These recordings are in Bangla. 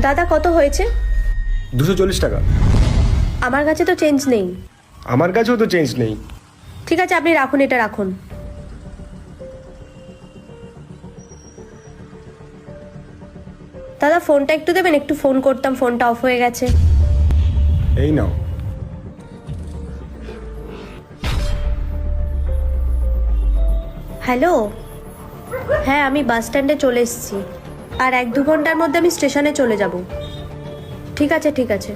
দাদা কত হয়েছে? 240 টাকা। আমার কাছে তো চেঞ্জ নেই। আমার কাছেও তো চেঞ্জ নেই। ঠিক আছে, আপনি রাখুন, এটা রাখুন। দাদা ফোনটা একটু দেবেন, একটু ফোন করতাম, ফোনটা অফ হয়ে গেছে। এই নাও। হ্যালো, হ্যাঁ আমি বাস স্ট্যান্ডে চলে এসেছি, আর 1-2 ঘন্টার মধ্যে আমি স্টেশনে চলে যাব। ঠিক আছে ঠিক আছে।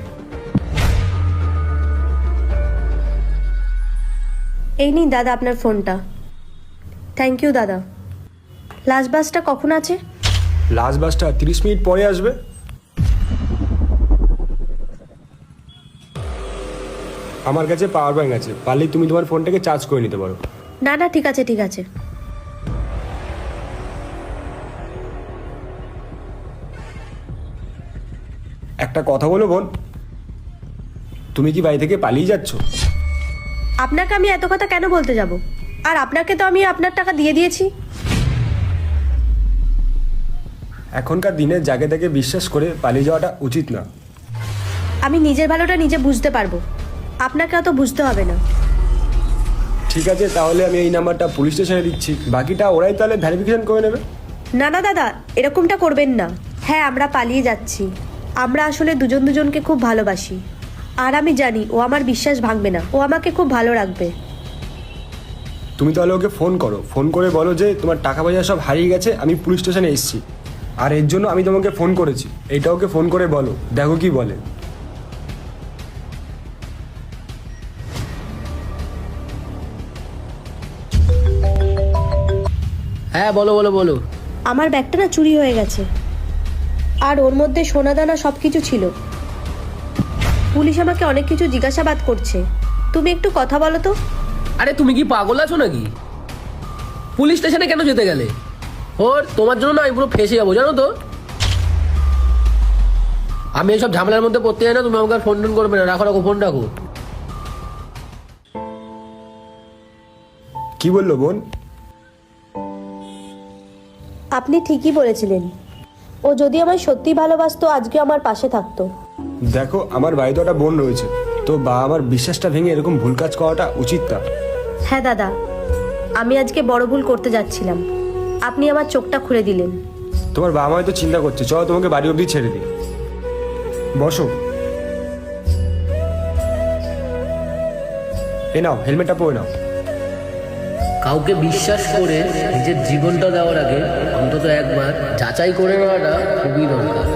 এই নিন দাদা আপনার ফোনটা। থ্যাংক ইউ দাদা। লাস্ট বাসটা কখন আছে? লাস্ট বাসটা 30 মিনিট পরে আসবে। আমার কাছে পাওয়ার ব্যাংক আছে, পারলেই তুমি তোমার ফোনটাকে চার্জ করে নিতে পারো। না না, ঠিক আছে ঠিক আছে। একটা কথা বলো বোন, তুমি কি বাড়ি থেকে পালিয়ে যাচ্ছ? আপনাকে আমি এত কথা কেন বলতে যাব? আর আপনাকে তো আমি আপনার টাকা দিয়ে দিয়েছি। এখনকার দিনে যাকে তাকে বিশ্বাস করে পালিয়ে যাওয়াটা উচিত না। আমি নিজের ভালোটা নিজে বুঝতে পারবো, আপনাকে অত বুঝতে হবে না। ঠিক আছে, তাহলে আমি এই নাম্বারটা পুলিশ স্টেশনে দিচ্ছি, বাকিটা ওরাই তাহলে ভেরিফিকেশন করে নেবে। না না দাদা, এরকমটা করবেন না। হ্যাঁ আমরা পালিয়ে যাচ্ছি, আমরা আসলে দুজন দুজনকে খুব ভালোবাসি, আর আমি জানি ও আমার বিশ্বাস ভাঙবে না, ও আমাকে খুব ভালো রাখবে। তুমি তাহলে ওকে ফোন করো, ফোন করে বলো যে তোমার টাকা পয়সা সব হারিয়ে গেছে, আমি পুলিশ স্টেশনে এসেছি, আর এর জন্য আমি তোমাকে ফোন করেছি। এইটা ওকে ফোন করে বলো, দেখো কি বলে। হ্যাঁ বলো বলো বলো। আমার ব্যাগটা না চুরি হয়ে গেছে, আর ওর মধ্যে সোনাদানা সব কিছু ছিল। পুলিশ আমাকে অনেক কিছু জিজ্ঞাসাবাদ করছে, তুমি একটু কথা বলো তো। আরে তুমি কি পাগল আছো নাকি? পুলিশ স্টেশনে কেন যেতে গেলে? ওর তোমার জন্য না আমি পুরো ফেসে যাবো জানো তো। আমি এইসব ঝামেলার মধ্যে পড়তে যাই না, তুমি আমাকে ফোন টোন করবে না। রাখো রাখো, ফোন রাখো। কি বললো বোন? আপনি ঠিকই বলেছিলেন, ও যদি আমায় সত্যি ভালোবাসতো আজকে আমার পাশে থাকতো। দেখো, আমার বাড়িতে একটা বোন রয়েছে, তো আমার বিশ্বাসটা ভেঙে এরকম ভুল কাজ করাটা উচিত না। হ্যাঁ দাদা, আমি আজকে বড় ভুল করতে যাচ্ছিলাম, আপনি আমার চোখটা খুলে দিলেন। তোমার বাবা হয়তো চিন্তা করছে, চলো তোমাকে বাড়ি অবধি ছেড়ে দিই। বসো। এ নাও, হেলমেটটা পরে নাও। কাউকে বিশ্বাস করে নিজের জীবনটা দেওয়ার আগে অন্তত একবার যাচাই করে নেওয়াটা খুবই দরকার।